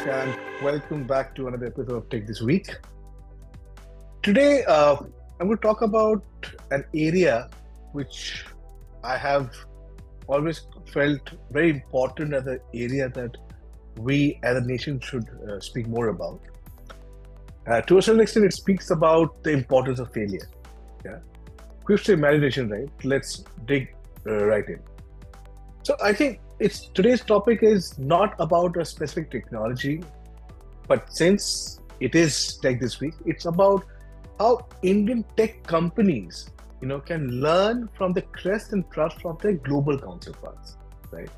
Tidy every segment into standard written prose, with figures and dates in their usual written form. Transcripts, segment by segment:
and welcome back to another episode of Tech This Week. Today, I'm going to talk about an area which I have always felt very important as an area that we as a nation should speak more about. To a certain extent, it speaks about the importance of failure. Yeah, quick to imagination, right? Let's dig right in. So I think today's topic is not about a specific technology, but since it is Tech This Week, it's about how Indian tech companies, can learn from the crest and trust of their global counterparts, right?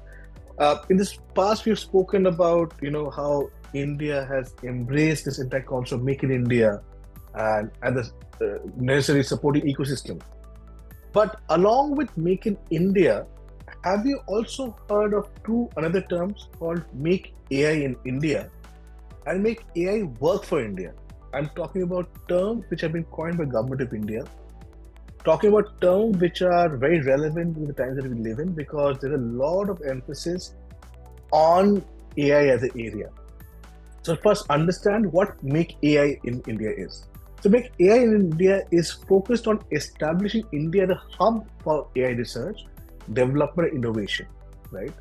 In this past, we've spoken about, how India has embraced this entire concept of Make in India and the necessary supporting ecosystem. But along with Make in India, have you also heard of two another terms called Make AI in India and Make AI Work for India? I'm talking about terms which have been coined by Government of India, talking about terms which are very relevant in the times that we live in because there's a lot of emphasis on AI as an area. So first understand what Make AI in India is. So Make AI in India is focused on establishing India as a hub for AI research, development, and innovation, right?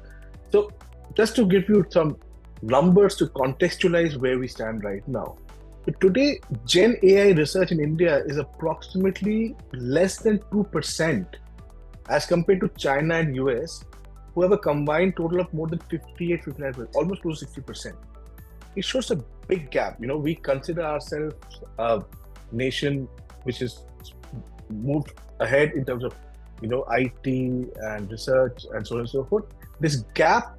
So just to give you some numbers to contextualize where we stand right now. So today, Gen AI research in India is approximately less than 2% as compared to China and US, who have a combined total of more than 59%, almost close to 60%. It shows a big gap. We consider ourselves a nation which is moved ahead in terms of IT and research and so on and so forth. This gap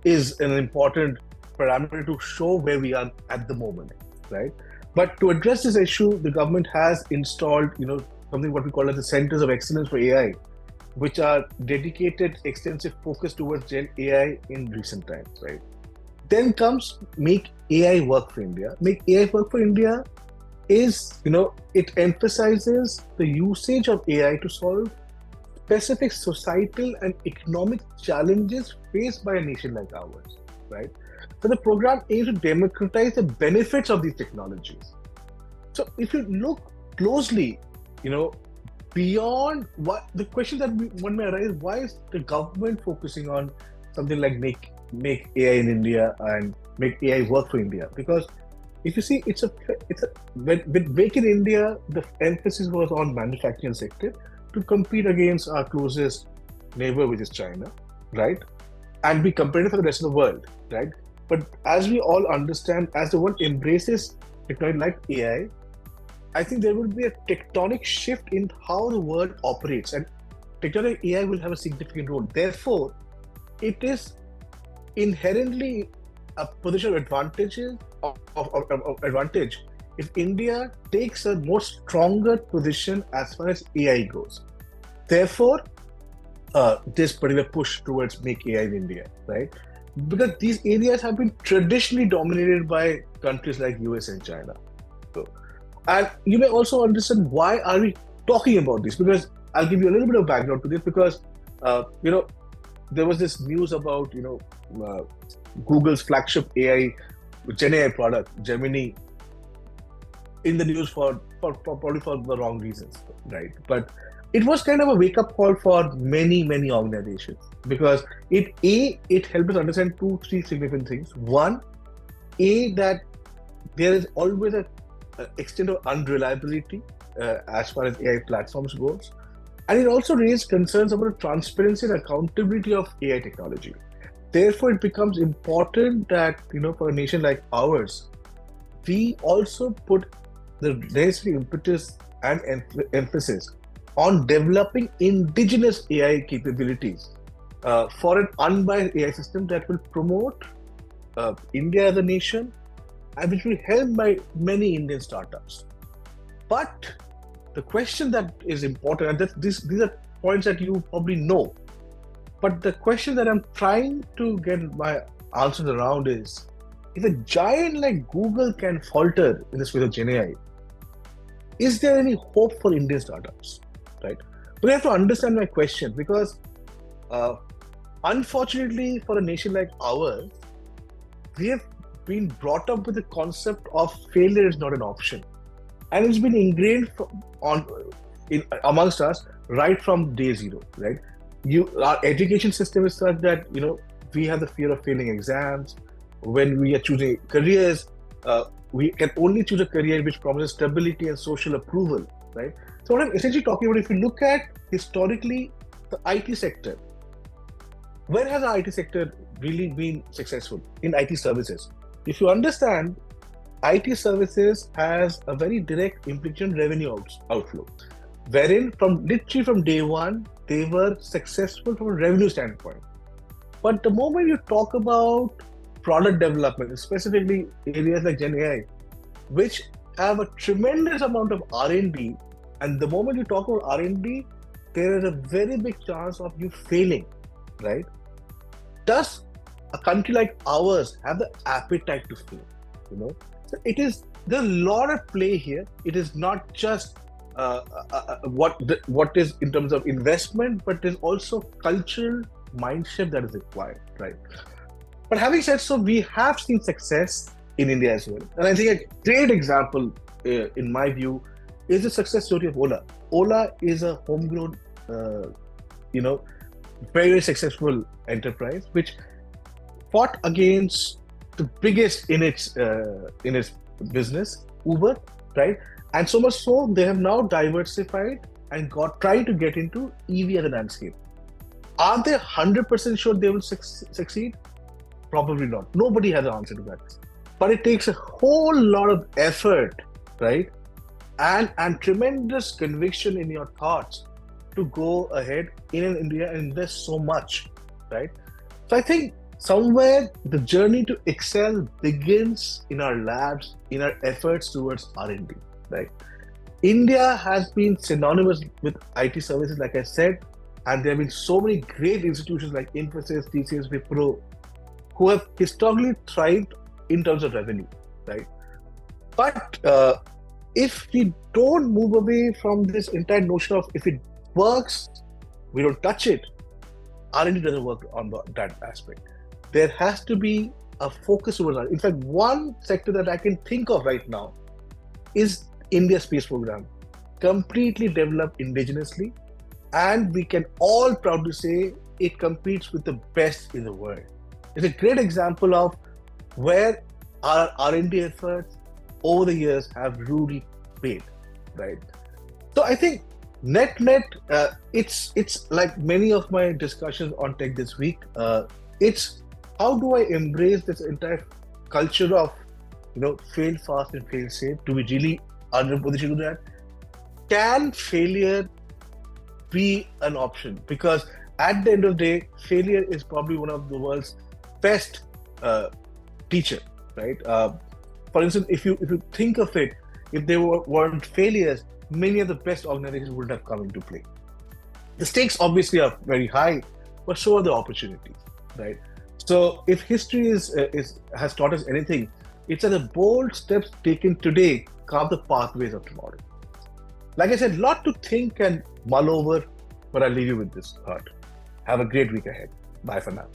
is an important parameter to show where we are at the moment, right? But to address this issue, the government has installed, something what we call as the Centers of Excellence for AI, which are dedicated, extensive focus towards Gen AI in recent times, right? Then comes Make AI Work for India. Make AI Work for India is, it emphasizes the usage of AI to solve specific societal and economic challenges faced by a nation like ours, right? So the program aims to democratize the benefits of these technologies. So if you look closely, beyond what the question that one may arise, why is the government focusing on something like Make AI in India and Make AI Work for India? Because if you see, with Make in India, the emphasis was on manufacturing sector to compete against our closest neighbor, which is China, right? And be competitive for the rest of the world, right? But as we all understand, as the world embraces technology like AI, I think there will be a tectonic shift in how the world operates, and technology AI will have a significant role. Therefore, it is inherently a position of advantage if India takes a more stronger position as far as AI goes. Therefore, this particular push towards Make AI in India, right? Because these areas have been traditionally dominated by countries like US and China. So, and you may also understand why are we talking about this, because I'll give you a little bit of background to this because, there was this news about, Google's flagship AI, Gen AI product, Gemini, in the news for probably for the wrong reasons, right? But it was kind of a wake-up call for many organizations because it helped us understand 2-3 significant things. One, that there is always an extent of unreliability as far as AI platforms goes, and it also raised concerns about the transparency and accountability of AI technology. Therefore, it becomes important that for a nation like ours, we also put the necessary impetus and emphasis on developing indigenous AI capabilities for an unbiased AI system that will promote India as a nation and which will be held by many Indian startups. But the question that is important, and these are points that you probably know, but the question that I'm trying to get my answers around is, if a giant like Google can falter in the space of Gen AI, is there any hope for Indian startups, right? But you have to understand my question because unfortunately for a nation like ours, we have been brought up with the concept of failure is not an option, and it's been ingrained amongst us right from day zero. Right, our education system is such that we have the fear of failing exams. When we are choosing careers, we can only choose a career which promises stability and social approval. Right. So what I'm essentially talking about, if you look at historically the IT sector, where has the IT sector really been successful? In IT services. If you understand, IT services has a very direct implication revenue outflow, wherein literally from day one, they were successful from a revenue standpoint. But the moment you talk about product development, specifically areas like Gen AI, which have a tremendous amount of R&D, and the moment you talk about R&D, there is a very big chance of you failing, right? Does a country like ours have the appetite to fail? So there's a lot of play here. It is not just what is in terms of investment, but there's also cultural mindset that is required, right? But having said so, we have seen success in India as well, and I think a great example, in my view, is the success story of Ola. Ola is a homegrown, very, very successful enterprise which fought against the biggest in its business, Uber, right? And so much so, they have now diversified and trying to get into EV as a landscape. Are they 100% sure they will succeed? Probably not. Nobody has an answer to that. But it takes a whole lot of effort, right? And tremendous conviction in your thoughts to go ahead in India and invest so much, right? So I think somewhere the journey to excel begins in our labs, in our efforts towards R&D, right? India has been synonymous with IT services, like I said, and there have been so many great institutions like Infosys, TCS, Wipro, who have historically thrived in terms of revenue, right? But if we don't move away from this entire notion of if it works, we don't touch it, R&D doesn't work on that aspect. There has to be a focus over that. In fact, one sector that I can think of right now is India Space Program, completely developed indigenously, and we can all proudly say it competes with the best in the world. It's a great example of where our R&D efforts over the years have really paid, right? So I think net, it's like many of my discussions on tech this week. It's how do I embrace this entire culture of fail fast and fail safe? Do we really under position to do that? Can failure be an option? Because at the end of the day, failure is probably one of the world's best teacher, right? For instance, if you think of it, if there weren't failures, many of the best organizations would have come into play. The stakes obviously are very high, but so are the opportunities, right? So if history has taught us anything, it's that the bold steps taken today carve the pathways of tomorrow. Like I said, a lot to think and mull over, but I'll leave you with this thought. Have a great week ahead. Bye for now.